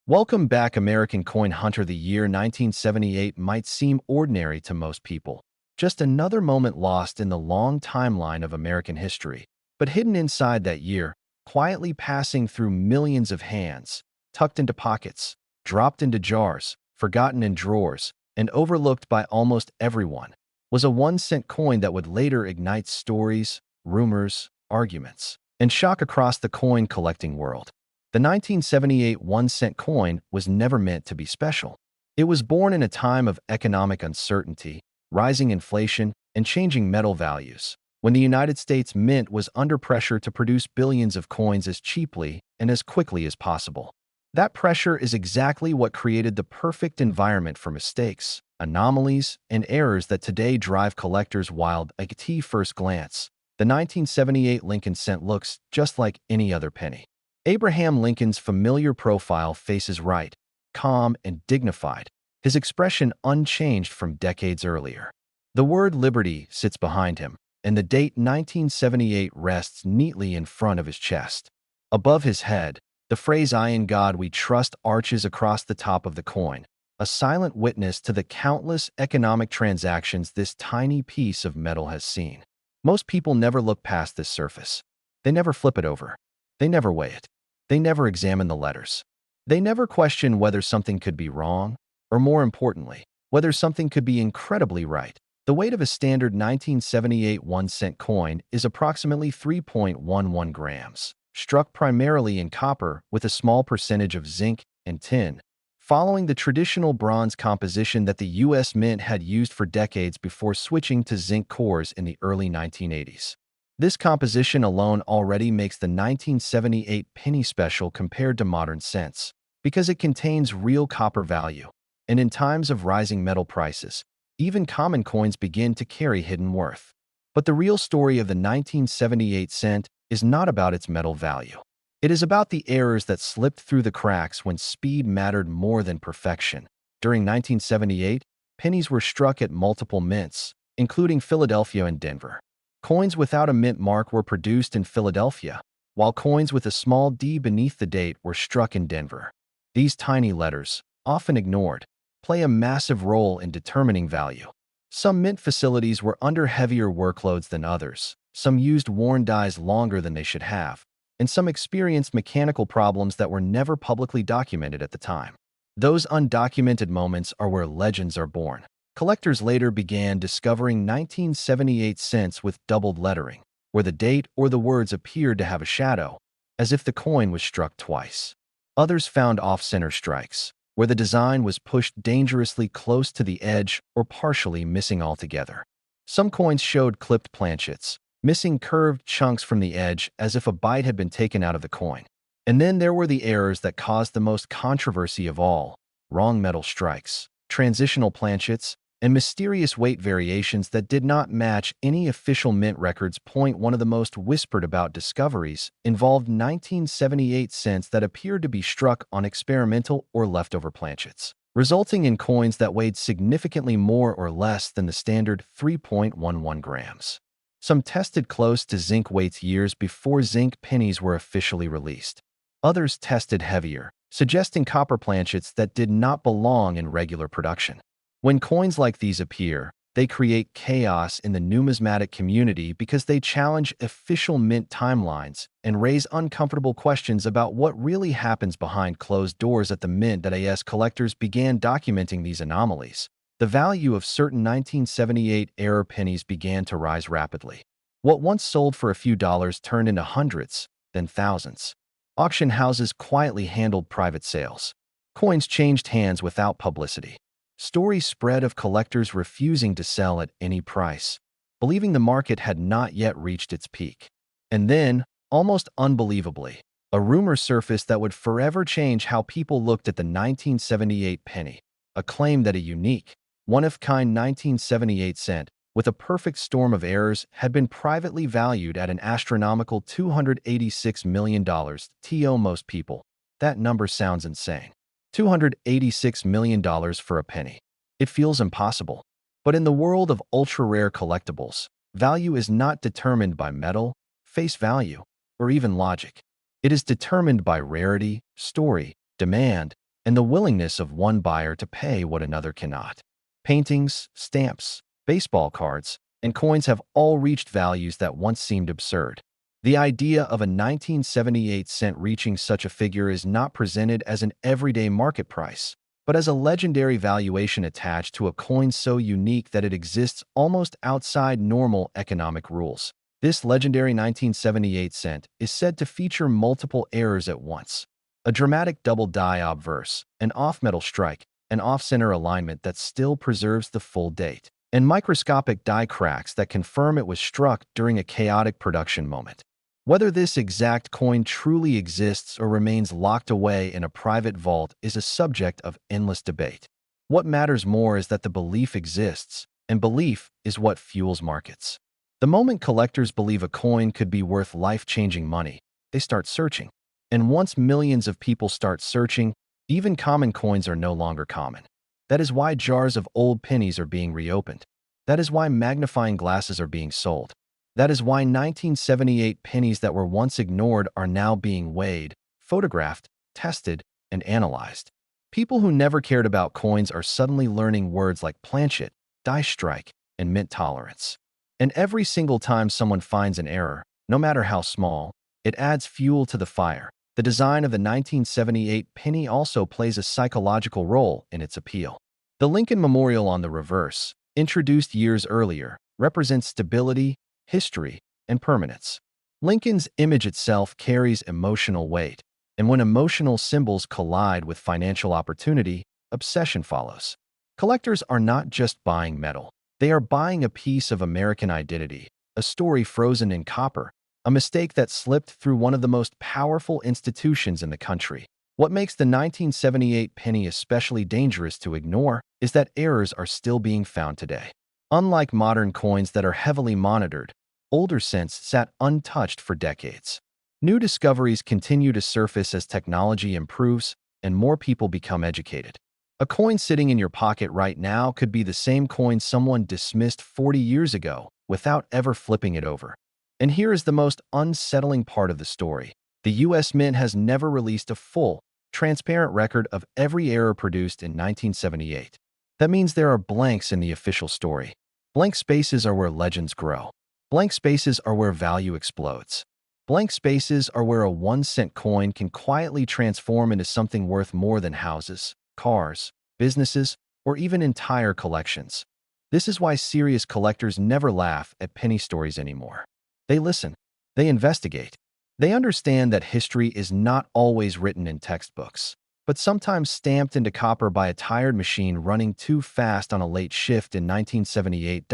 Welcome back, American Coin Hunter. The year 1978 might seem ordinary to most people, just another moment lost in the long timeline of American history. But hidden inside that year, quietly passing through millions of hands, tucked into pockets, dropped into jars, forgotten in drawers, and overlooked by almost everyone, was a 1-cent coin that would later ignite stories, rumors, arguments, and shock across the coin collecting world. The 1978 1-cent coin was never meant to be special. It was born in a time of economic uncertainty, rising inflation, and changing metal values, when the United States Mint was under pressure to produce billions of coins as cheaply and as quickly as possible. That pressure is exactly what created the perfect environment for mistakes, anomalies, and errors that today drive collectors wild. At first glance, the 1978 Lincoln cent looks just like any other penny. Abraham Lincoln's familiar profile faces right, calm and dignified, his expression unchanged from decades earlier. The word liberty sits behind him, and the date 1978 rests neatly in front of his chest. Above his head, the phrase "I in God we trust" arches across the top of the coin, a silent witness to the countless economic transactions this tiny piece of metal has seen. Most people never look past this surface. They never flip it over. They never weigh it. They never examine the letters. They never question whether something could be wrong, or more importantly, whether something could be incredibly right. The weight of a standard 1978 1-cent coin is approximately 3.11 grams, struck primarily in copper with a small percentage of zinc and tin, following the traditional bronze composition that the U.S. Mint had used for decades before switching to zinc cores in the early 1980s. This composition alone already makes the 1978 penny special compared to modern cents, because it contains real copper value. And in times of rising metal prices, even common coins begin to carry hidden worth. But the real story of the 1978 cent is not about its metal value. It is about the errors that slipped through the cracks when speed mattered more than perfection. During 1978, pennies were struck at multiple mints, including Philadelphia and Denver. Coins without a mint mark were produced in Philadelphia, while coins with a small d beneath the date were struck in Denver. These tiny letters, often ignored, play a massive role in determining value. Some mint facilities were under heavier workloads than others, some used worn dies longer than they should have, and some experienced mechanical problems that were never publicly documented at the time. Those undocumented moments are where legends are born. Collectors later began discovering 1978 cents with doubled lettering, where the date or the words appeared to have a shadow, as if the coin was struck twice. Others found off-center strikes, where the design was pushed dangerously close to the edge or partially missing altogether. Some coins showed clipped planchets, missing curved chunks from the edge as if a bite had been taken out of the coin. And then there were the errors that caused the most controversy of all: wrong metal strikes, transitional planchets, and mysterious weight variations that did not match any official mint records. One of the most whispered about discoveries involved 1978 cents that appeared to be struck on experimental or leftover planchets, resulting in coins that weighed significantly more or less than the standard 3.11 grams. Some tested close to zinc weights years before zinc pennies were officially released. Others tested heavier, suggesting copper planchets that did not belong in regular production. When coins like these appear, they create chaos in the numismatic community because they challenge official mint timelines and raise uncomfortable questions about what really happens behind closed doors at the mint. As collectors began documenting these anomalies, the value of certain 1978 era pennies began to rise rapidly. What once sold for a few dollars turned into hundreds, then thousands. Auction houses quietly handled private sales. Coins changed hands without publicity. Stories spread of collectors refusing to sell at any price, believing the market had not yet reached its peak. And then, almost unbelievably, a rumor surfaced that would forever change how people looked at the 1978 penny, a claim that a unique, one-of-kind 1978 cent, with a perfect storm of errors, had been privately valued at an astronomical $286 million. To most people, that number sounds insane. $286 million for a penny. It feels impossible. But in the world of ultra-rare collectibles, value is not determined by metal, face value, or even logic. It is determined by rarity, story, demand, and the willingness of one buyer to pay what another cannot. Paintings, stamps, baseball cards, and coins have all reached values that once seemed absurd. The idea of a 1978 cent reaching such a figure is not presented as an everyday market price, but as a legendary valuation attached to a coin so unique that it exists almost outside normal economic rules. This legendary 1978 cent is said to feature multiple errors at once: a dramatic double die obverse, an off-metal strike, an off-center alignment that still preserves the full date, and microscopic die cracks that confirm it was struck during a chaotic production moment. Whether this exact coin truly exists or remains locked away in a private vault is a subject of endless debate. What matters more is that the belief exists, and belief is what fuels markets. The moment collectors believe a coin could be worth life-changing money, they start searching. And once millions of people start searching, even common coins are no longer common. That is why jars of old pennies are being reopened. That is why magnifying glasses are being sold. That is why 1978 pennies that were once ignored are now being weighed, photographed, tested, and analyzed. People who never cared about coins are suddenly learning words like planchet, die strike, and mint tolerance. And every single time someone finds an error, no matter how small, it adds fuel to the fire. The design of the 1978 penny also plays a psychological role in its appeal. The Lincoln Memorial on the reverse, introduced years earlier, represents stability, history, and permanence. Lincoln's image itself carries emotional weight, and when emotional symbols collide with financial opportunity, obsession follows. Collectors are not just buying metal. They are buying a piece of American identity, a story frozen in copper, a mistake that slipped through one of the most powerful institutions in the country. What makes the 1978 penny especially dangerous to ignore is that errors are still being found today. Unlike modern coins that are heavily monitored, older cents sat untouched for decades. New discoveries continue to surface as technology improves and more people become educated. A coin sitting in your pocket right now could be the same coin someone dismissed 40 years ago without ever flipping it over. And here is the most unsettling part of the story. The U.S. Mint has never released a full, transparent record of every error produced in 1978. That means there are blanks in the official story. Blank spaces are where legends grow. Blank spaces are where value explodes. Blank spaces are where a 1-cent coin can quietly transform into something worth more than houses, cars, businesses, or even entire collections. This is why serious collectors never laugh at penny stories anymore. They listen. They investigate. They understand that history is not always written in textbooks, but sometimes stamped into copper by a tired machine running too fast on a late shift in 1978.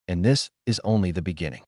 And this is only the beginning.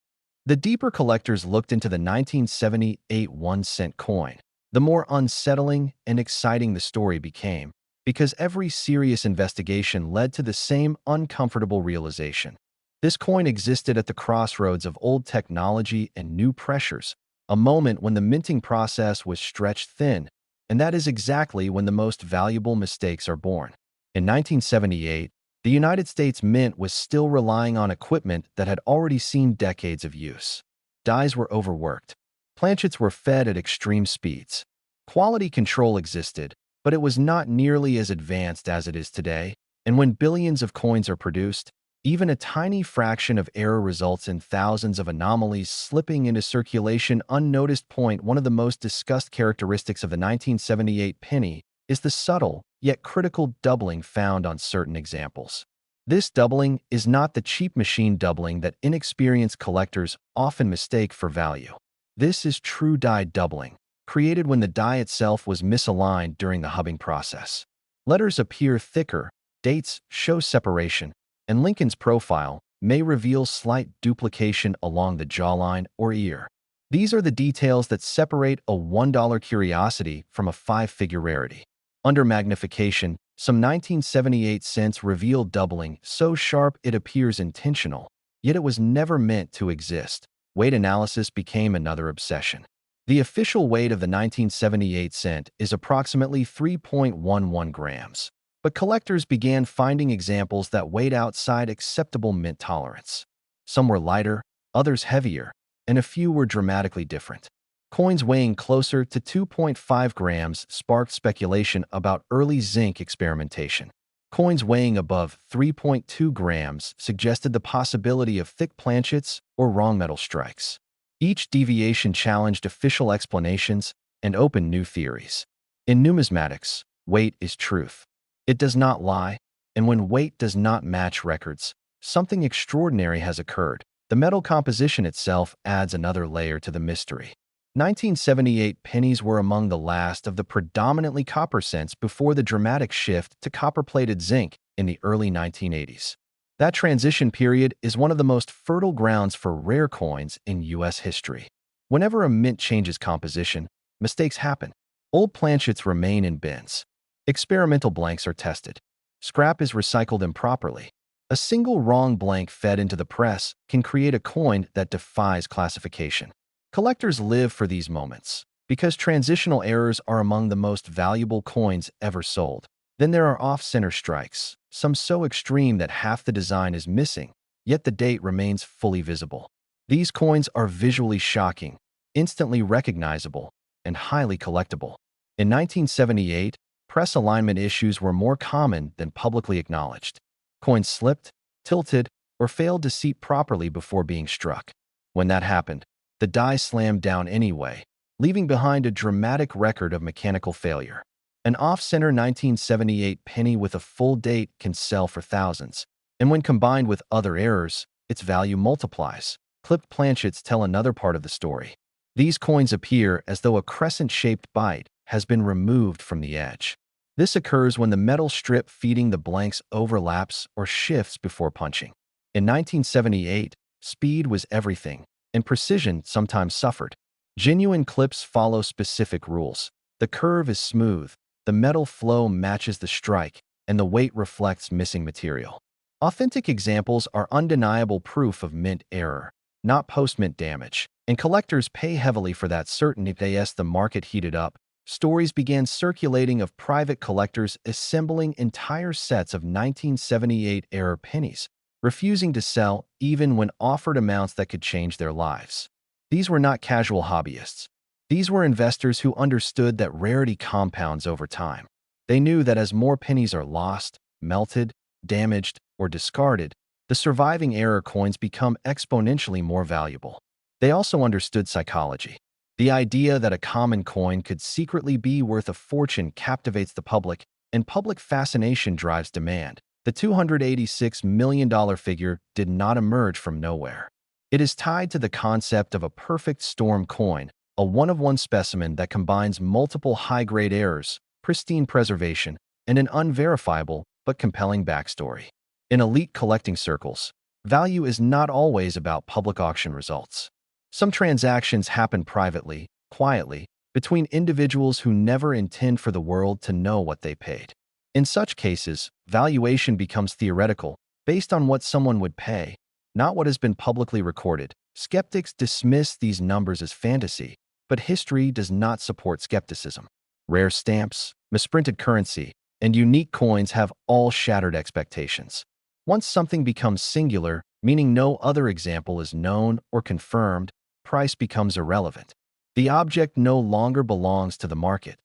The deeper collectors looked into the 1978 1-cent coin, the more unsettling and exciting the story became, because every serious investigation led to the same uncomfortable realization. This coin existed at the crossroads of old technology and new pressures, a moment when the minting process was stretched thin, and that is exactly when the most valuable mistakes are born. In 1978, the United States Mint was still relying on equipment that had already seen decades of use. Dies were overworked. Planchets were fed at extreme speeds. Quality control existed, but it was not nearly as advanced as it is today, and when billions of coins are produced, even a tiny fraction of error results in thousands of anomalies slipping into circulation unnoticed. One of the most discussed characteristics of the 1978 penny is the subtle, yet critical doubling found on certain examples. This doubling is not the cheap machine doubling that inexperienced collectors often mistake for value. This is true die doubling, created when the die itself was misaligned during the hubbing process. Letters appear thicker, dates show separation, and Lincoln's profile may reveal slight duplication along the jawline or ear. These are the details that separate a $1 curiosity from a 5-figure rarity. Under magnification, some 1978 cents reveal doubling so sharp it appears intentional, yet it was never meant to exist. Weight analysis became another obsession. The official weight of the 1978 cent is approximately 3.11 grams. But collectors began finding examples that weighed outside acceptable mint tolerance. Some were lighter, others heavier, and a few were dramatically different. Coins weighing closer to 2.5 grams sparked speculation about early zinc experimentation. Coins weighing above 3.2 grams suggested the possibility of thick planchets or wrong metal strikes. Each deviation challenged official explanations and opened new theories. In numismatics, weight is truth. It does not lie, and when weight does not match records, something extraordinary has occurred. The metal composition itself adds another layer to the mystery. 1978 pennies were among the last of the predominantly copper cents before the dramatic shift to copper-plated zinc in the early 1980s. That transition period is one of the most fertile grounds for rare coins in U.S. history. Whenever a mint changes composition, mistakes happen. Old planchets remain in bins. Experimental blanks are tested. Scrap is recycled improperly. A single wrong blank fed into the press can create a coin that defies classification. Collectors live for these moments because transitional errors are among the most valuable coins ever sold. Then there are off-center strikes, some so extreme that half the design is missing, yet the date remains fully visible. These coins are visually shocking, instantly recognizable, and highly collectible. In 1978, press alignment issues were more common than publicly acknowledged. Coins slipped, tilted, or failed to seat properly before being struck. When that happened, the die slammed down anyway, leaving behind a dramatic record of mechanical failure. An off-center 1978 penny with a full date can sell for thousands, and when combined with other errors, its value multiplies. Clipped planchets tell another part of the story. These coins appear as though a crescent-shaped bite has been removed from the edge. This occurs when the metal strip feeding the blanks overlaps or shifts before punching. In 1978, speed was everything, and precision sometimes suffered. Genuine clips follow specific rules. The curve is smooth, the metal flow matches the strike, and the weight reflects missing material. Authentic examples are undeniable proof of mint error, not post-mint damage, and collectors pay heavily for that certainty. As the market heated up, stories began circulating of private collectors assembling entire sets of 1978-era pennies, refusing to sell even when offered amounts that could change their lives. These were not casual hobbyists. These were investors who understood that rarity compounds over time. They knew that as more pennies are lost, melted, damaged, or discarded, the surviving error coins become exponentially more valuable. They also understood psychology. The idea that a common coin could secretly be worth a fortune captivates the public, and public fascination drives demand. The $286 million figure did not emerge from nowhere. It is tied to the concept of a perfect storm coin, a one-of-one specimen that combines multiple high-grade errors, pristine preservation, and an unverifiable but compelling backstory. In elite collecting circles, value is not always about public auction results. Some transactions happen privately, quietly, between individuals who never intend for the world to know what they paid. In such cases, valuation becomes theoretical, based on what someone would pay, not what has been publicly recorded. Skeptics dismiss these numbers as fantasy, but history does not support skepticism. Rare stamps, misprinted currency, and unique coins have all shattered expectations. Once something becomes singular, meaning no other example is known or confirmed, price becomes irrelevant. The object no longer belongs to the market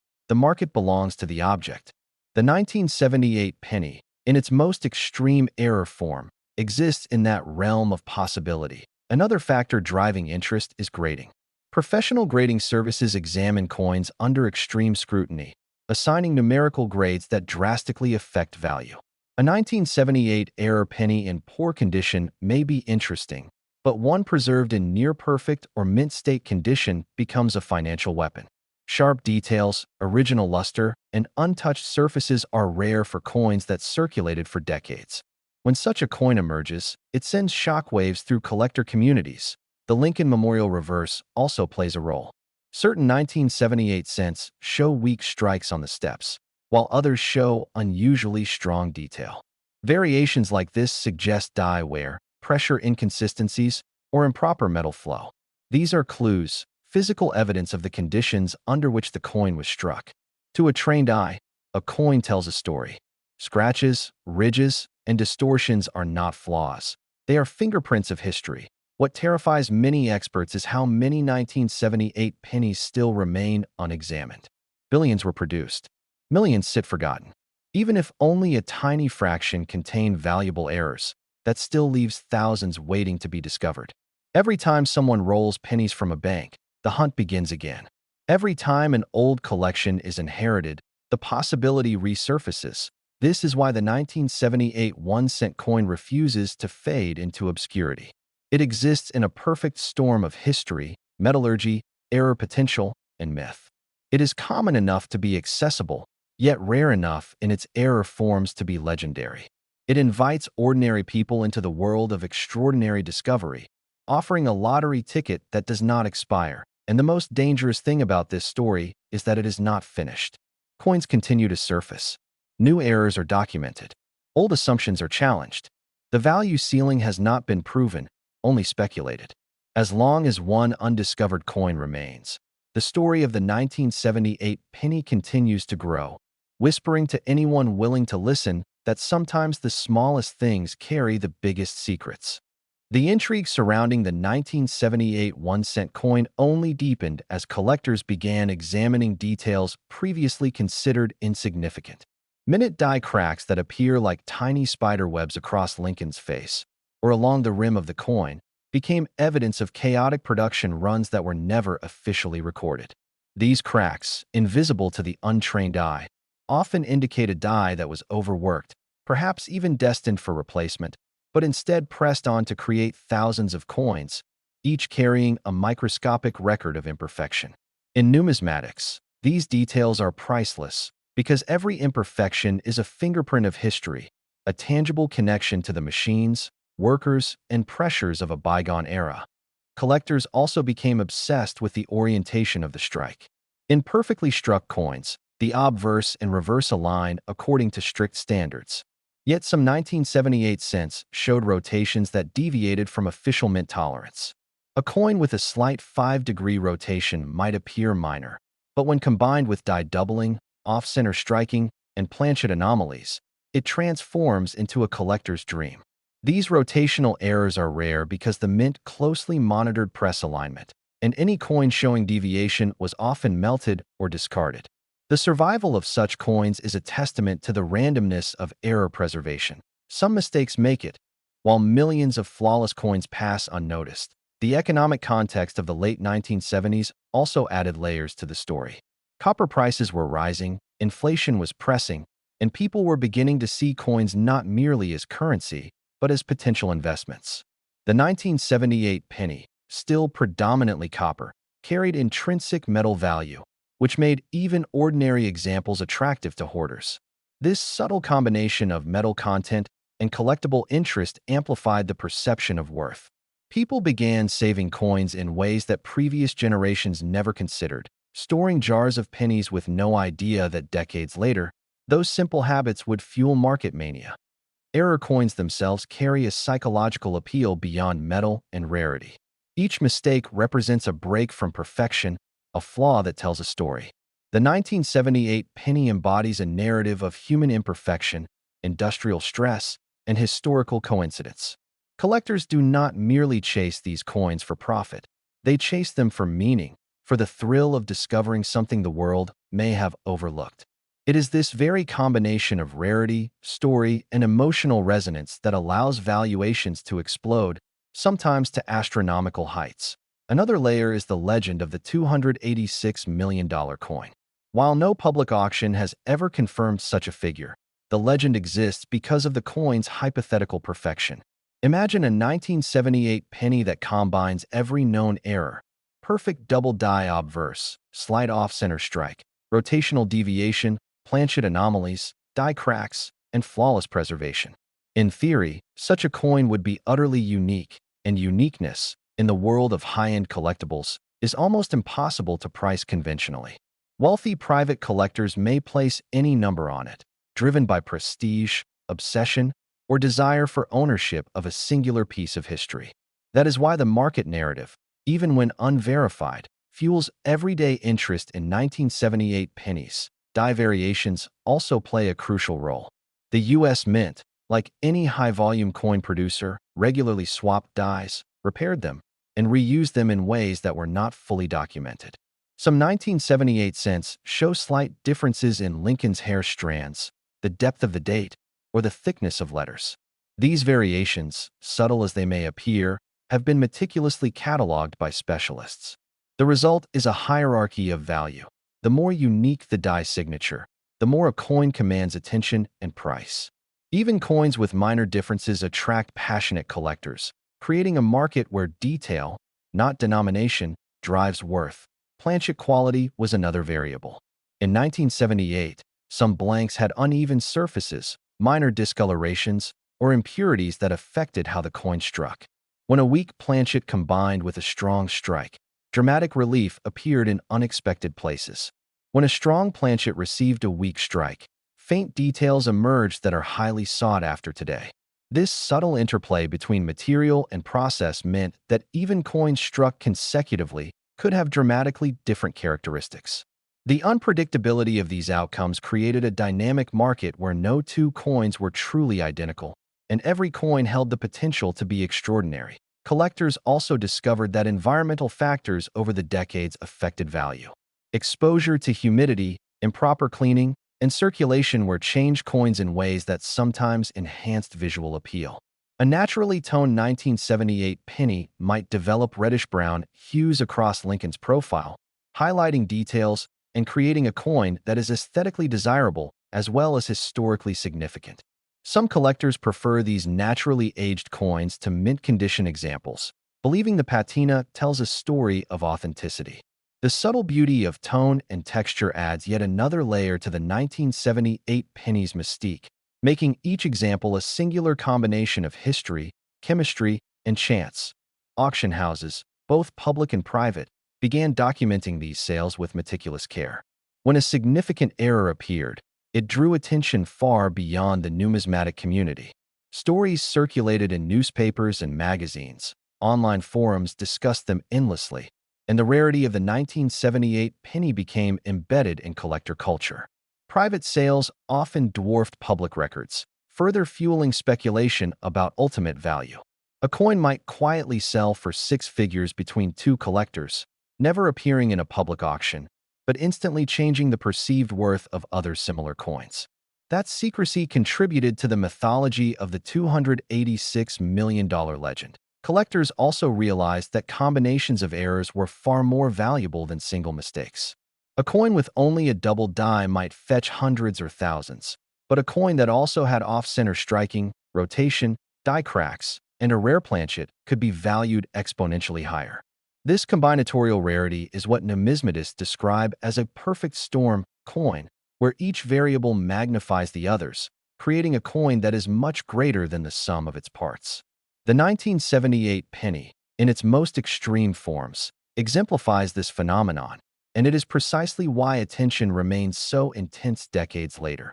belongs to the object. The 1978 penny, in its most extreme error form, exists in that realm of possibility. Another factor driving interest is grading. Professional grading services examine coins under extreme scrutiny, assigning numerical grades that drastically affect value. A 1978 error penny in poor condition may be interesting, but one preserved in near-perfect or mint-state condition becomes a financial weapon. Sharp details, original luster, and untouched surfaces are rare for coins that circulated for decades. When such a coin emerges, it sends shockwaves through collector communities. The Lincoln Memorial reverse also plays a role. Certain 1978 cents show weak strikes on the steps, while others show unusually strong detail. Variations like this suggest die wear, pressure inconsistencies, or improper metal flow. These are clues, physical evidence of the conditions under which the coin was struck. To a trained eye, a coin tells a story. Scratches, ridges, and distortions are not flaws. They are fingerprints of history. What terrifies many experts is how many 1978 pennies still remain unexamined. Billions were produced. Millions sit forgotten. Even if only a tiny fraction contain valuable errors, that still leaves thousands waiting to be discovered. Every time someone rolls pennies from a bank, the hunt begins again. Every time an old collection is inherited, the possibility resurfaces. This is why the 1978 1-cent coin refuses to fade into obscurity. It exists in a perfect storm of history, metallurgy, error potential, and myth. It is common enough to be accessible, yet rare enough in its error forms to be legendary. It invites ordinary people into the world of extraordinary discovery, offering a lottery ticket that does not expire. And the most dangerous thing about this story is that it is not finished. Coins continue to surface. New errors are documented. Old assumptions are challenged. The value ceiling has not been proven, only speculated. As long as one undiscovered coin remains, the story of the 1978 penny continues to grow, whispering to anyone willing to listen that sometimes the smallest things carry the biggest secrets. The intrigue surrounding the 1978 1-cent coin only deepened as collectors began examining details previously considered insignificant. Minute die cracks that appear like tiny spider webs across Lincoln's face, or along the rim of the coin, became evidence of chaotic production runs that were never officially recorded. These cracks, invisible to the untrained eye, often indicate a die that was overworked, perhaps even destined for replacement, but instead pressed on to create thousands of coins, each carrying a microscopic record of imperfection. In numismatics, these details are priceless because every imperfection is a fingerprint of history, a tangible connection to the machines, workers, and pressures of a bygone era. Collectors also became obsessed with the orientation of the strike. In perfectly struck coins, the obverse and reverse align according to strict standards. Yet some 1978 cents showed rotations that deviated from official mint tolerance. A coin with a slight 5-degree rotation might appear minor, but when combined with die doubling, off-center striking, and planchet anomalies, it transforms into a collector's dream. These rotational errors are rare because the mint closely monitored press alignment, and any coin showing deviation was often melted or discarded. The survival of such coins is a testament to the randomness of error preservation. Some mistakes make it, while millions of flawless coins pass unnoticed. The economic context of the late 1970s also added layers to the story. Copper prices were rising, inflation was pressing, and people were beginning to see coins not merely as currency, but as potential investments. The 1978 penny, still predominantly copper, carried intrinsic metal value, which made even ordinary examples attractive to hoarders. This subtle combination of metal content and collectible interest amplified the perception of worth. People began saving coins in ways that previous generations never considered, storing jars of pennies with no idea that decades later, those simple habits would fuel market mania. Error coins themselves carry a psychological appeal beyond metal and rarity. Each mistake represents a break from perfection, a flaw that tells a story. The 1978 penny embodies a narrative of human imperfection, industrial stress, and historical coincidence. Collectors do not merely chase these coins for profit. They chase them for meaning, for the thrill of discovering something the world may have overlooked. It is this very combination of rarity, story, and emotional resonance that allows valuations to explode, sometimes to astronomical heights. Another layer is the legend of the $286 million coin. While no public auction has ever confirmed such a figure, the legend exists because of the coin's hypothetical perfection. Imagine a 1978 penny that combines every known error: perfect double die obverse, slight off-center strike, rotational deviation, planchet anomalies, die cracks, and flawless preservation. In theory, such a coin would be utterly unique, and uniqueness, in the world of high-end collectibles, is almost impossible to price conventionally. Wealthy private collectors may place any number on it, driven by prestige, obsession, or desire for ownership of a singular piece of history. That is why the market narrative, even when unverified, fuels everyday interest in 1978 pennies. Die variations also play a crucial role. The U.S. Mint, like any high-volume coin producer, regularly swapped dies, repaired them, and reused them in ways that were not fully documented. Some 1978 cents show slight differences in Lincoln's hair strands, the depth of the date, or the thickness of letters. These variations, subtle as they may appear, have been meticulously cataloged by specialists. The result is a hierarchy of value. The more unique the die signature, the more a coin commands attention and price. Even coins with minor differences attract passionate collectors, creating a market where detail, not denomination, drives worth. Planchet quality was another variable. In 1978, some blanks had uneven surfaces, minor discolorations, or impurities that affected how the coin struck. When a weak planchet combined with a strong strike, dramatic relief appeared in unexpected places. When a strong planchet received a weak strike, faint details emerged that are highly sought after today. This subtle interplay between material and process meant that even coins struck consecutively could have dramatically different characteristics. The unpredictability of these outcomes created a dynamic market where no two coins were truly identical, and every coin held the potential to be extraordinary. Collectors also discovered that environmental factors over the decades affected value. Exposure to humidity, improper cleaning, and circulation were changed coins in ways that sometimes enhanced visual appeal. A naturally toned 1978 penny might develop reddish-brown hues across Lincoln's profile, highlighting details and creating a coin that is aesthetically desirable as well as historically significant. Some collectors prefer these naturally aged coins to mint-condition examples, believing the patina tells a story of authenticity. The subtle beauty of tone and texture adds yet another layer to the 1978 penny's mystique, making each example a singular combination of history, chemistry, and chance. Auction houses, both public and private, began documenting these sales with meticulous care. When a significant error appeared, it drew attention far beyond the numismatic community. Stories circulated in newspapers and magazines. Online forums discussed them endlessly, and the rarity of the 1978 penny became embedded in collector culture. Private sales often dwarfed public records, further fueling speculation about ultimate value. A coin might quietly sell for six figures between two collectors, never appearing in a public auction, but instantly changing the perceived worth of other similar coins. That secrecy contributed to the mythology of the $286 million legend. Collectors also realized that combinations of errors were far more valuable than single mistakes. A coin with only a double die might fetch hundreds or thousands, but a coin that also had off-center striking, rotation, die cracks, and a rare planchet could be valued exponentially higher. This combinatorial rarity is what numismatists describe as a perfect storm coin, where each variable magnifies the others, creating a coin that is much greater than the sum of its parts. The 1978 penny, in its most extreme forms, exemplifies this phenomenon, and it is precisely why attention remains so intense decades later.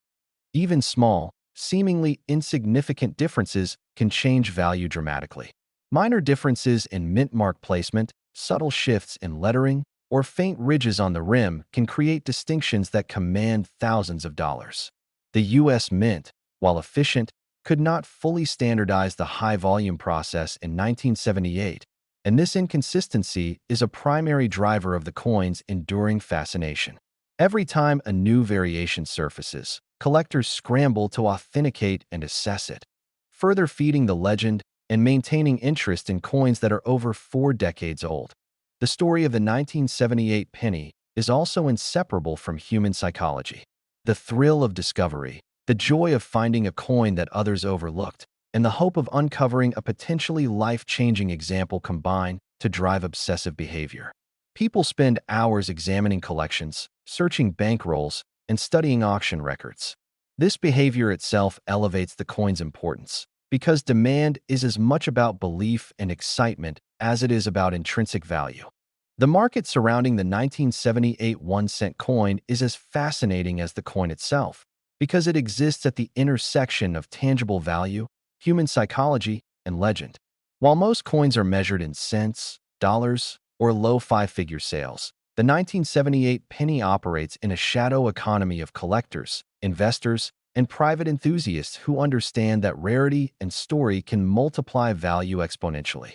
Even small, seemingly insignificant differences can change value dramatically. Minor differences in mint mark placement, subtle shifts in lettering, or faint ridges on the rim can create distinctions that command thousands of dollars. The U.S. Mint, while efficient, could not fully standardize the high-volume process in 1978, and this inconsistency is a primary driver of the coin's enduring fascination. Every time a new variation surfaces, collectors scramble to authenticate and assess it, further feeding the legend and maintaining interest in coins that are over 4 decades old. The story of the 1978 penny is also inseparable from human psychology. The thrill of discovery, the joy of finding a coin that others overlooked, and the hope of uncovering a potentially life-changing example combine to drive obsessive behavior. People spend hours examining collections, searching bankrolls, and studying auction records. This behavior itself elevates the coin's importance, because demand is as much about belief and excitement as it is about intrinsic value. The market surrounding the 1978 1-cent coin is as fascinating as the coin itself, because it exists at the intersection of tangible value, human psychology, and legend. While most coins are measured in cents, dollars, or low 5-figure sales, the 1978 penny operates in a shadow economy of collectors, investors, and private enthusiasts who understand that rarity and story can multiply value exponentially.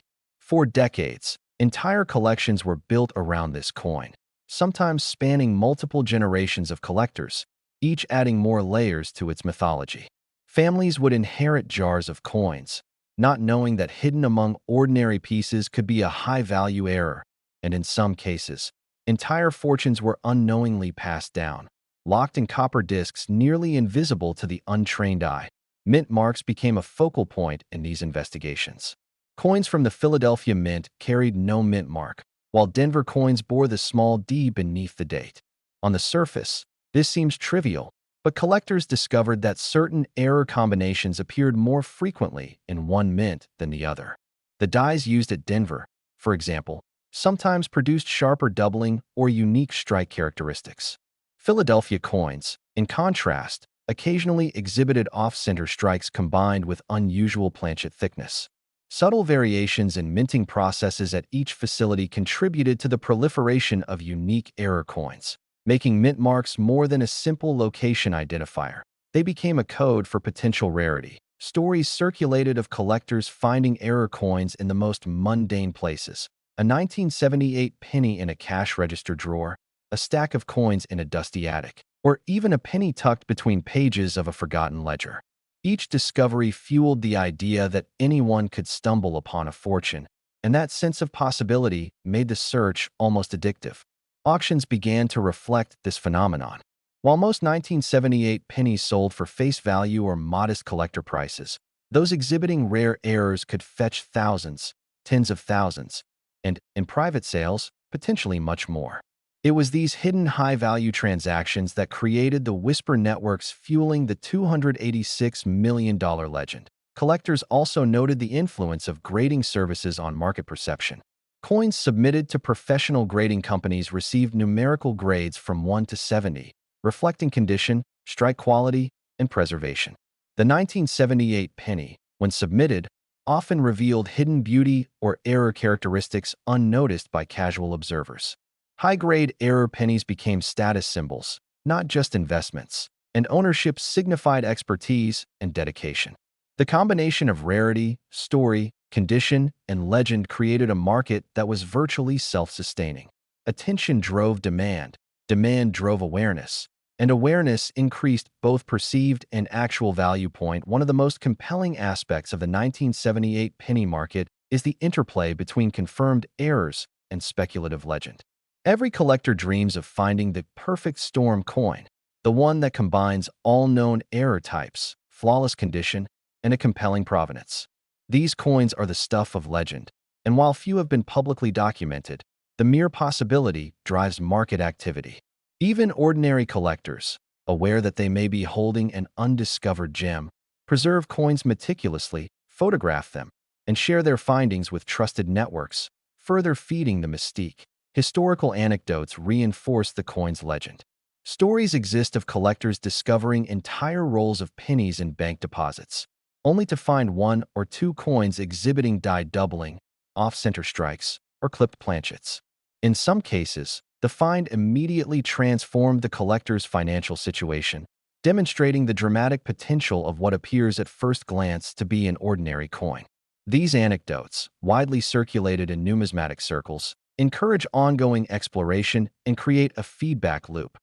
For decades, entire collections were built around this coin, sometimes spanning multiple generations of collectors, each adding more layers to its mythology. Families would inherit jars of coins, not knowing that hidden among ordinary pieces could be a high-value error, and in some cases, entire fortunes were unknowingly passed down, locked in copper discs nearly invisible to the untrained eye. Mint marks became a focal point in these investigations. Coins from the Philadelphia Mint carried no mint mark, while Denver coins bore the small D beneath the date. On the surface, this seems trivial, but collectors discovered that certain error combinations appeared more frequently in one mint than the other. The dies used at Denver, for example, sometimes produced sharper doubling or unique strike characteristics. Philadelphia coins, in contrast, occasionally exhibited off-center strikes combined with unusual planchet thickness. Subtle variations in minting processes at each facility contributed to the proliferation of unique error coins, making mint marks more than a simple location identifier. They became a code for potential rarity. Stories circulated of collectors finding error coins in the most mundane places: a 1978 penny in a cash register drawer, a stack of coins in a dusty attic, or even a penny tucked between pages of a forgotten ledger. Each discovery fueled the idea that anyone could stumble upon a fortune, and that sense of possibility made the search almost addictive. Auctions began to reflect this phenomenon. While most 1978 pennies sold for face value or modest collector prices, those exhibiting rare errors could fetch thousands, tens of thousands, and, in private sales, potentially much more. It was these hidden high-value transactions that created the whisper networks fueling the $286 million legend. Collectors also noted the influence of grading services on market perception. Coins submitted to professional grading companies received numerical grades from 1 to 70, reflecting condition, strike quality, and preservation. The 1978 penny, when submitted, often revealed hidden beauty or error characteristics unnoticed by casual observers. High-grade error pennies became status symbols, not just investments, and ownership signified expertise and dedication. The combination of rarity, story, condition, and legend created a market that was virtually self-sustaining. Attention drove demand, demand drove awareness, and awareness increased both perceived and actual value. One of the most compelling aspects of the 1978 penny market is the interplay between confirmed errors and speculative legend. Every collector dreams of finding the perfect storm coin, the one that combines all known error types, flawless condition, and a compelling provenance. These coins are the stuff of legend, and while few have been publicly documented, the mere possibility drives market activity. Even ordinary collectors, aware that they may be holding an undiscovered gem, preserve coins meticulously, photograph them, and share their findings with trusted networks, further feeding the mystique. Historical anecdotes reinforce the coin's legend. Stories exist of collectors discovering entire rolls of pennies in bank deposits, only to find one or two coins exhibiting die doubling, off-center strikes, or clipped planchets. In some cases, the find immediately transformed the collector's financial situation, demonstrating the dramatic potential of what appears at first glance to be an ordinary coin. These anecdotes, widely circulated in numismatic circles, encourage ongoing exploration and create a feedback loop.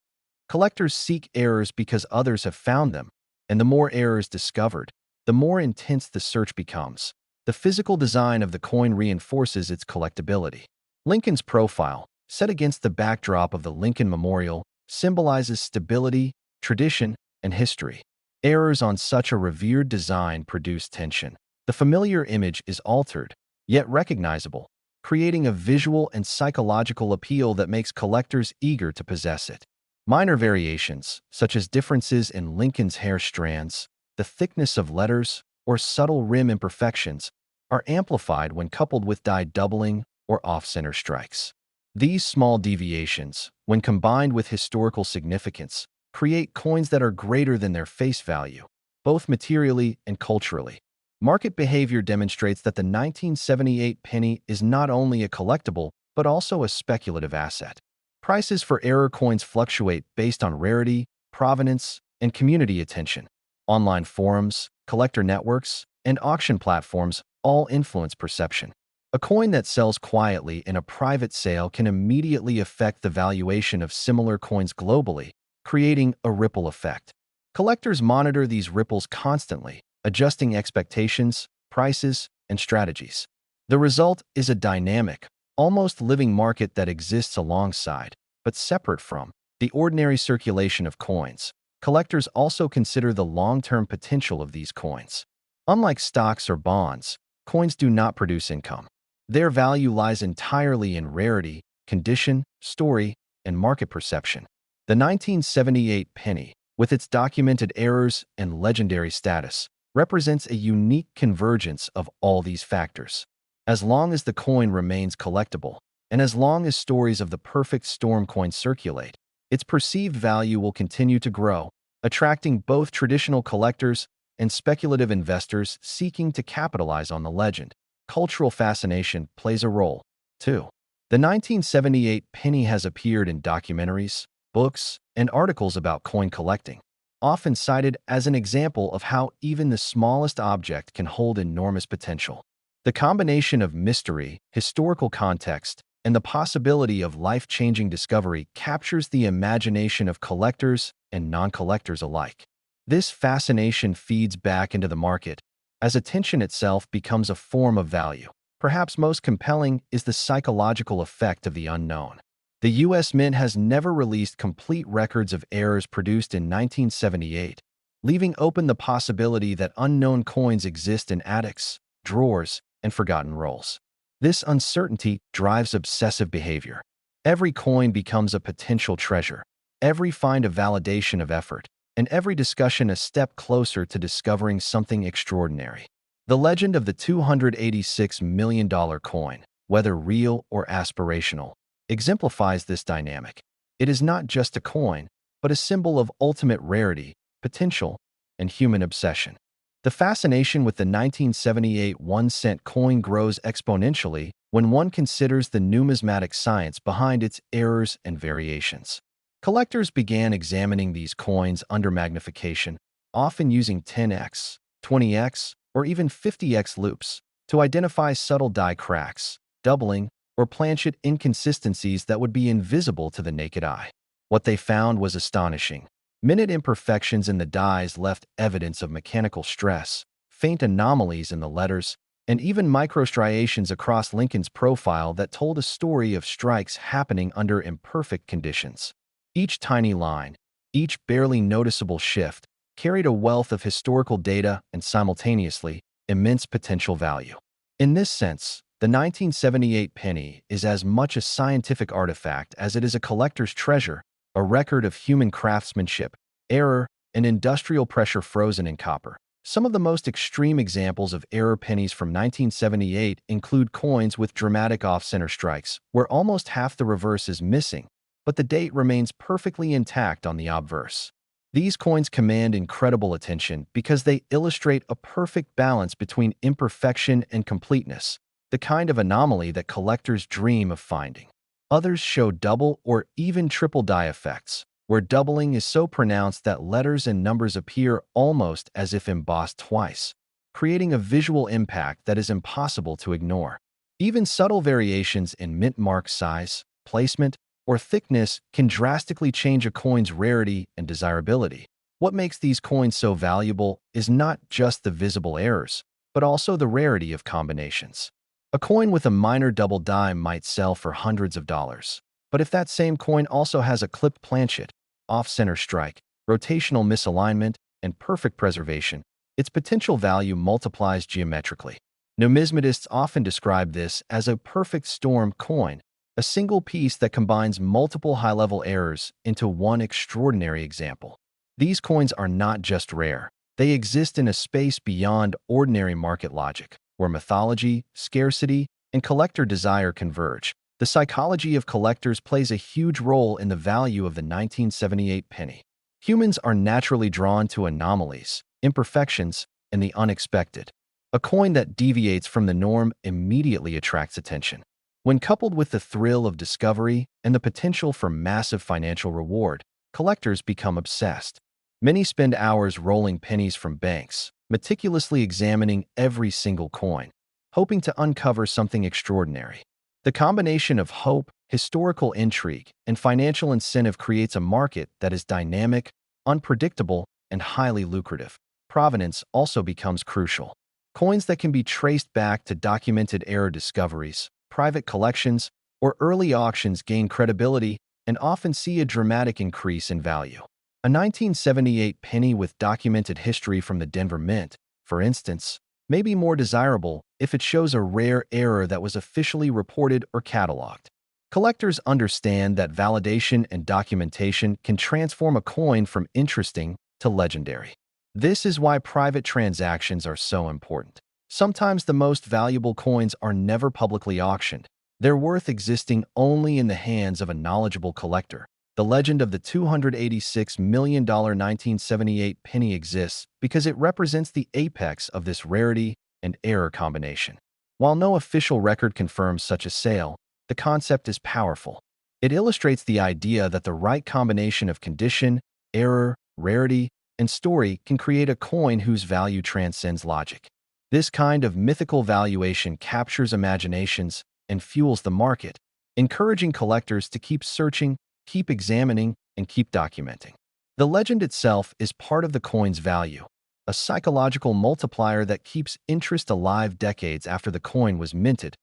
Collectors seek errors because others have found them, and the more errors discovered, the more intense the search becomes. The physical design of the coin reinforces its collectability. Lincoln's profile, set against the backdrop of the Lincoln Memorial, symbolizes stability, tradition, and history. Errors on such a revered design produce tension. The familiar image is altered, yet recognizable, creating a visual and psychological appeal that makes collectors eager to possess it. Minor variations, such as differences in Lincoln's hair strands, the thickness of letters, or subtle rim imperfections, are amplified when coupled with die doubling or off-center strikes. These small deviations, when combined with historical significance, create coins that are greater than their face value, both materially and culturally. Market behavior demonstrates that the 1978 penny is not only a collectible, but also a speculative asset. Prices for error coins fluctuate based on rarity, provenance, and community attention. Online forums, collector networks, and auction platforms all influence perception. A coin that sells quietly in a private sale can immediately affect the valuation of similar coins globally, creating a ripple effect. Collectors monitor these ripples constantly, adjusting expectations, prices, and strategies. The result is a dynamic, almost living market that exists alongside, but separate from, the ordinary circulation of coins. Collectors also consider the long-term potential of these coins. Unlike stocks or bonds, coins do not produce income. Their value lies entirely in rarity, condition, story, and market perception. The 1978 penny, with its documented errors and legendary status, represents a unique convergence of all these factors. As long as the coin remains collectible, and as long as stories of the perfect storm coin circulate, its perceived value will continue to grow, attracting both traditional collectors and speculative investors seeking to capitalize on the legend. Cultural fascination plays a role, too. The 1978 penny has appeared in documentaries, books, and articles about coin collecting, often cited as an example of how even the smallest object can hold enormous potential. The combination of mystery, historical context, and the possibility of life-changing discovery captures the imagination of collectors and non-collectors alike. This fascination feeds back into the market, as attention itself becomes a form of value. Perhaps most compelling is the psychological effect of the unknown. The U.S. Mint has never released complete records of errors produced in 1978, leaving open the possibility that unknown coins exist in attics, drawers, and forgotten rolls. This uncertainty drives obsessive behavior. Every coin becomes a potential treasure, every find a validation of effort, and every discussion a step closer to discovering something extraordinary. The legend of the $286 million coin, whether real or aspirational, exemplifies this dynamic. It is not just a coin, but a symbol of ultimate rarity, potential, and human obsession. The fascination with the 1978 1-cent coin grows exponentially when one considers the numismatic science behind its errors and variations. Collectors began examining these coins under magnification, often using 10x, 20x, or even 50x loops to identify subtle die cracks, doubling, or planchet inconsistencies that would be invisible to the naked eye. What they found was astonishing. Minute imperfections in the dies left evidence of mechanical stress, faint anomalies in the letters, and even microstriations across Lincoln's profile that told a story of strikes happening under imperfect conditions. Each tiny line, each barely noticeable shift, carried a wealth of historical data and simultaneously immense potential value. In this sense, the 1978 penny is as much a scientific artifact as it is a collector's treasure, a record of human craftsmanship, error, and industrial pressure frozen in copper. Some of the most extreme examples of error pennies from 1978 include coins with dramatic off-center strikes, where almost half the reverse is missing, but the date remains perfectly intact on the obverse. These coins command incredible attention because they illustrate a perfect balance between imperfection and completeness, the kind of anomaly that collectors dream of finding. Others show double or even triple die effects, where doubling is so pronounced that letters and numbers appear almost as if embossed twice, creating a visual impact that is impossible to ignore. Even subtle variations in mint mark size, placement, or thickness can drastically change a coin's rarity and desirability. What makes these coins so valuable is not just the visible errors, but also the rarity of combinations. A coin with a minor double dime might sell for hundreds of dollars. But if that same coin also has a clipped planchet, off-center strike, rotational misalignment, and perfect preservation, its potential value multiplies geometrically. Numismatists often describe this as a perfect storm coin, a single piece that combines multiple high-level errors into one extraordinary example. These coins are not just rare. They exist in a space beyond ordinary market logic, where mythology, scarcity, and collector desire converge. The psychology of collectors plays a huge role in the value of the 1978 penny. Humans are naturally drawn to anomalies, imperfections, and the unexpected. A coin that deviates from the norm immediately attracts attention. When coupled with the thrill of discovery and the potential for massive financial reward, collectors become obsessed. Many spend hours rolling pennies from banks, meticulously examining every single coin, hoping to uncover something extraordinary. The combination of hope, historical intrigue, and financial incentive creates a market that is dynamic, unpredictable, and highly lucrative. Provenance also becomes crucial. Coins that can be traced back to documented era discoveries, private collections, or early auctions gain credibility and often see a dramatic increase in value. A 1978 penny with documented history from the Denver Mint, for instance, may be more desirable if it shows a rare error that was officially reported or cataloged. Collectors understand that validation and documentation can transform a coin from interesting to legendary. This is why private transactions are so important. Sometimes the most valuable coins are never publicly auctioned. Their worth existing only in the hands of a knowledgeable collector. The legend of the $286 million 1978 penny exists because it represents the apex of this rarity and error combination. While no official record confirms such a sale, the concept is powerful. It illustrates the idea that the right combination of condition, error, rarity, and story can create a coin whose value transcends logic. This kind of mythical valuation captures imaginations and fuels the market, encouraging collectors to keep searching, keep examining, and keep documenting. The legend itself is part of the coin's value, a psychological multiplier that keeps interest alive decades after the coin was minted.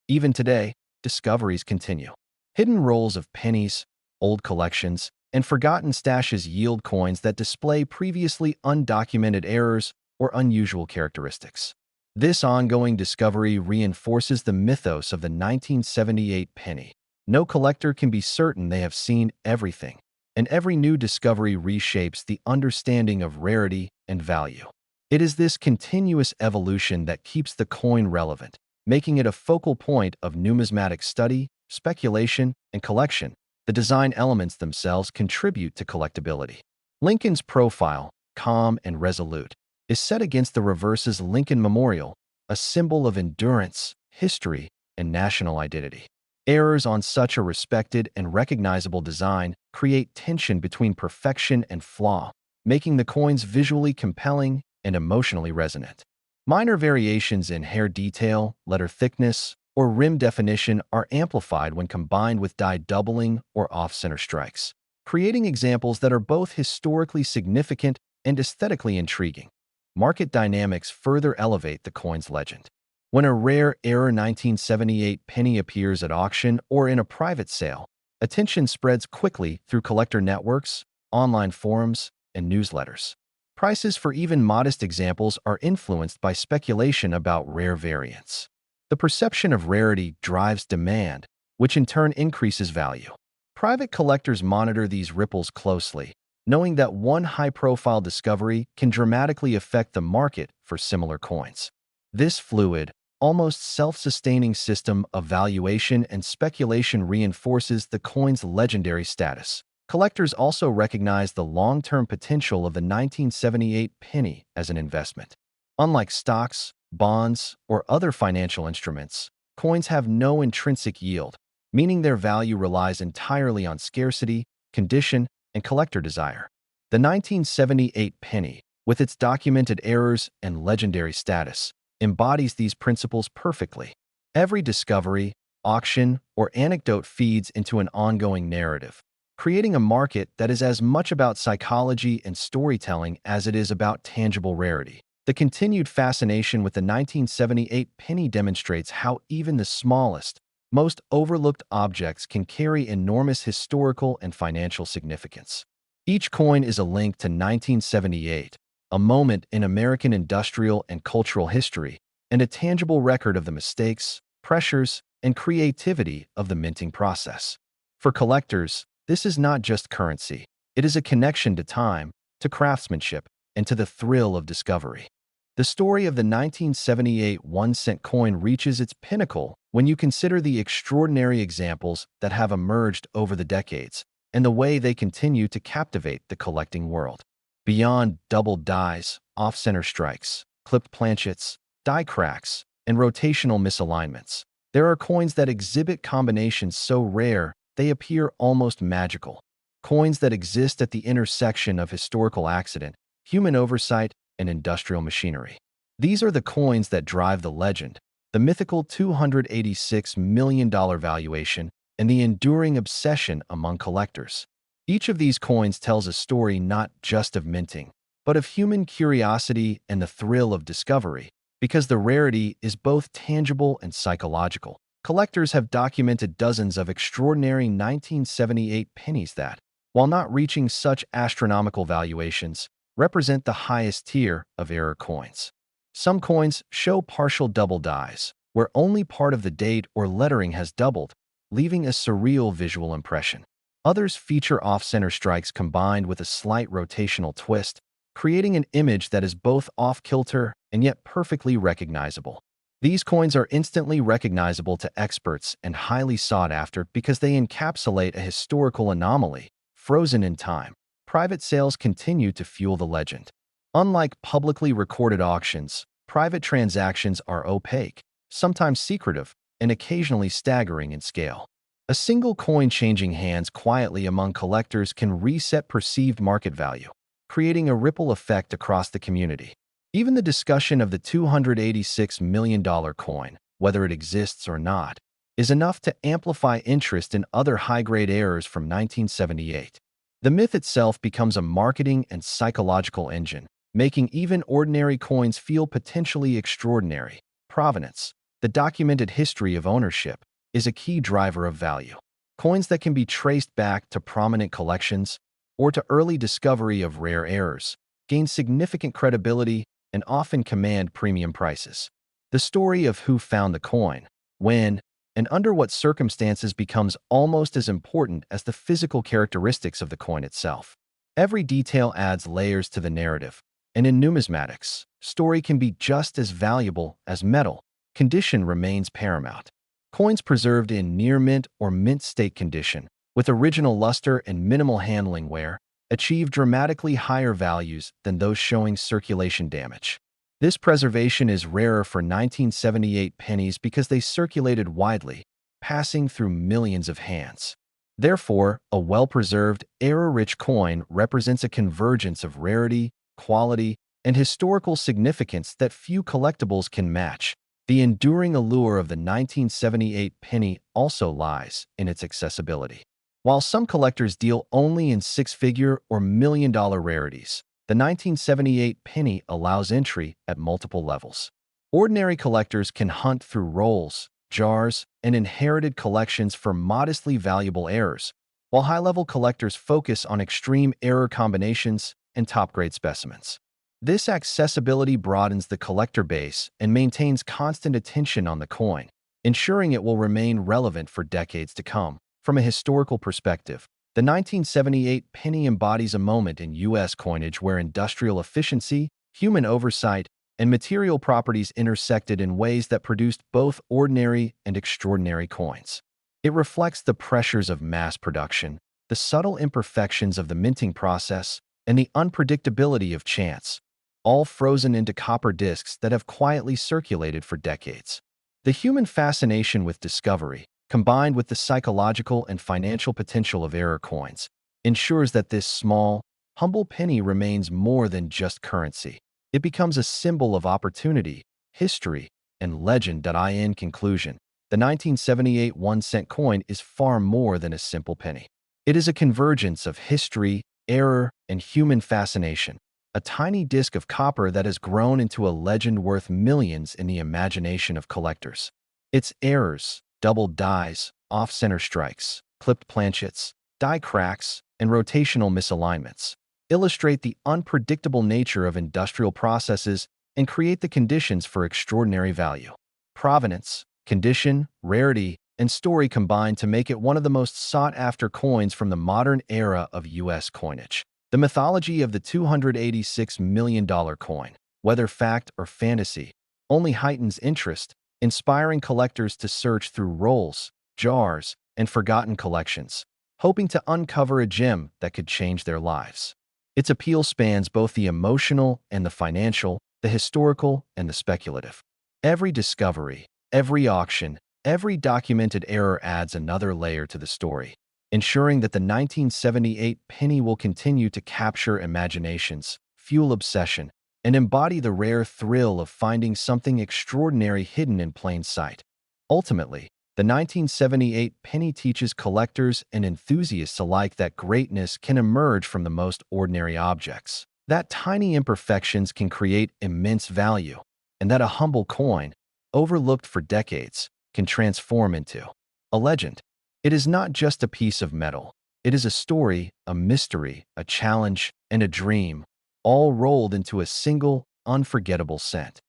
Even today, discoveries continue. Hidden rolls of pennies, old collections, and forgotten stashes yield coins that display previously undocumented errors or unusual characteristics. This ongoing discovery reinforces the mythos of the 1978 penny. No collector can be certain they have seen everything, and every new discovery reshapes the understanding of rarity and value. It is this continuous evolution that keeps the coin relevant, making it a focal point of numismatic study, speculation, and collection. The design elements themselves contribute to collectability. Lincoln's profile, calm and resolute, is set against the reverse's Lincoln Memorial, a symbol of endurance, history, and national identity. Errors on such a respected and recognizable design create tension between perfection and flaw, making the coins visually compelling and emotionally resonant. Minor variations in hair detail, letter thickness, or rim definition are amplified when combined with die doubling or off-center strikes, creating examples that are both historically significant and aesthetically intriguing. Market dynamics further elevate the coin's legend. When a rare error 1978 penny appears at auction or in a private sale, attention spreads quickly through collector networks, online forums, and newsletters. Prices for even modest examples are influenced by speculation about rare variants. The perception of rarity drives demand, which in turn increases value. Private collectors monitor these ripples closely, knowing that one high-profile discovery can dramatically affect the market for similar coins. This fluid, almost self-sustaining system of valuation and speculation reinforces the coin's legendary status. Collectors also recognize the long-term potential of the 1978 penny as an investment. Unlike stocks, bonds, or other financial instruments, coins have no intrinsic yield, meaning their value relies entirely on scarcity, condition, and collector desire. The 1978 penny, with its documented errors and legendary status, embodies these principles perfectly. Every discovery, auction, or anecdote feeds into an ongoing narrative, creating a market that is as much about psychology and storytelling as it is about tangible rarity. The continued fascination with the 1978 penny demonstrates how even the smallest, most overlooked objects can carry enormous historical and financial significance. Each coin is a link to 1978, a moment in American industrial and cultural history, and a tangible record of the mistakes, pressures, and creativity of the minting process. For collectors, this is not just currency. It is a connection to time, to craftsmanship, and to the thrill of discovery. The story of the 1978 1-cent coin reaches its pinnacle when you consider the extraordinary examples that have emerged over the decades and the way they continue to captivate the collecting world. Beyond doubled dies, off-center strikes, clipped planchets, die cracks, and rotational misalignments, there are coins that exhibit combinations so rare they appear almost magical. Coins that exist at the intersection of historical accident, human oversight, and industrial machinery. These are the coins that drive the legend, the mythical $286 million valuation, and the enduring obsession among collectors. Each of these coins tells a story not just of minting, but of human curiosity and the thrill of discovery, because the rarity is both tangible and psychological. Collectors have documented dozens of extraordinary 1978 pennies that, while not reaching such astronomical valuations, represent the highest tier of error coins. Some coins show partial double dies, where only part of the date or lettering has doubled, leaving a surreal visual impression. Others feature off-center strikes combined with a slight rotational twist, creating an image that is both off-kilter and yet perfectly recognizable. These coins are instantly recognizable to experts and highly sought after because they encapsulate a historical anomaly, frozen in time. Private sales continue to fuel the legend. Unlike publicly recorded auctions, private transactions are opaque, sometimes secretive, and occasionally staggering in scale. A single coin changing hands quietly among collectors can reset perceived market value, creating a ripple effect across the community. Even the discussion of the $286 million coin, whether it exists or not, is enough to amplify interest in other high-grade errors from 1978. The myth itself becomes a marketing and psychological engine, making even ordinary coins feel potentially extraordinary. Provenance, the documented history of ownership, is a key driver of value. Coins that can be traced back to prominent collections or to early discovery of rare errors gain significant credibility and often command premium prices. The story of who found the coin, when, and under what circumstances becomes almost as important as the physical characteristics of the coin itself. Every detail adds layers to the narrative, and in numismatics, story can be just as valuable as metal. Condition remains paramount. Coins preserved in near mint or mint state condition, with original luster and minimal handling wear, achieve dramatically higher values than those showing circulation damage. This preservation is rarer for 1978 pennies because they circulated widely, passing through millions of hands. Therefore, a well-preserved, error-rich coin represents a convergence of rarity, quality, and historical significance that few collectibles can match. The enduring allure of the 1978 penny also lies in its accessibility. While some collectors deal only in six-figure or million-dollar rarities, the 1978 penny allows entry at multiple levels. Ordinary collectors can hunt through rolls, jars, and inherited collections for modestly valuable errors, while high-level collectors focus on extreme error combinations and top-grade specimens. This accessibility broadens the collector base and maintains constant attention on the coin, ensuring it will remain relevant for decades to come. From a historical perspective, the 1978 penny embodies a moment in U.S. coinage where industrial efficiency, human oversight, and material properties intersected in ways that produced both ordinary and extraordinary coins. It reflects the pressures of mass production, the subtle imperfections of the minting process, and the unpredictability of chance, all frozen into copper discs that have quietly circulated for decades. The human fascination with discovery, combined with the psychological and financial potential of error coins, ensures that this small, humble penny remains more than just currency. It becomes a symbol of opportunity, history, and legend. In conclusion, the 1978 1-cent coin is far more than a simple penny. It is a convergence of history, error, and human fascination, a tiny disc of copper that has grown into a legend worth millions in the imagination of collectors. Its errors, doubled dies, off-center strikes, clipped planchets, die cracks, and rotational misalignments illustrate the unpredictable nature of industrial processes and create the conditions for extraordinary value. Provenance, condition, rarity, and story combine to make it one of the most sought-after coins from the modern era of U.S. coinage. The mythology of the $286 million coin, whether fact or fantasy, only heightens interest, inspiring collectors to search through rolls, jars, and forgotten collections, hoping to uncover a gem that could change their lives. Its appeal spans both the emotional and the financial, the historical and the speculative. Every discovery, every auction, every documented error adds another layer to the story, ensuring that the 1978 penny will continue to capture imaginations, fuel obsession, and embody the rare thrill of finding something extraordinary hidden in plain sight. Ultimately, the 1978 penny teaches collectors and enthusiasts alike that greatness can emerge from the most ordinary objects, that tiny imperfections can create immense value, and that a humble coin, overlooked for decades, can transform into a legend. It is not just a piece of metal. It is a story, a mystery, a challenge, and a dream, all rolled into a single, unforgettable cent.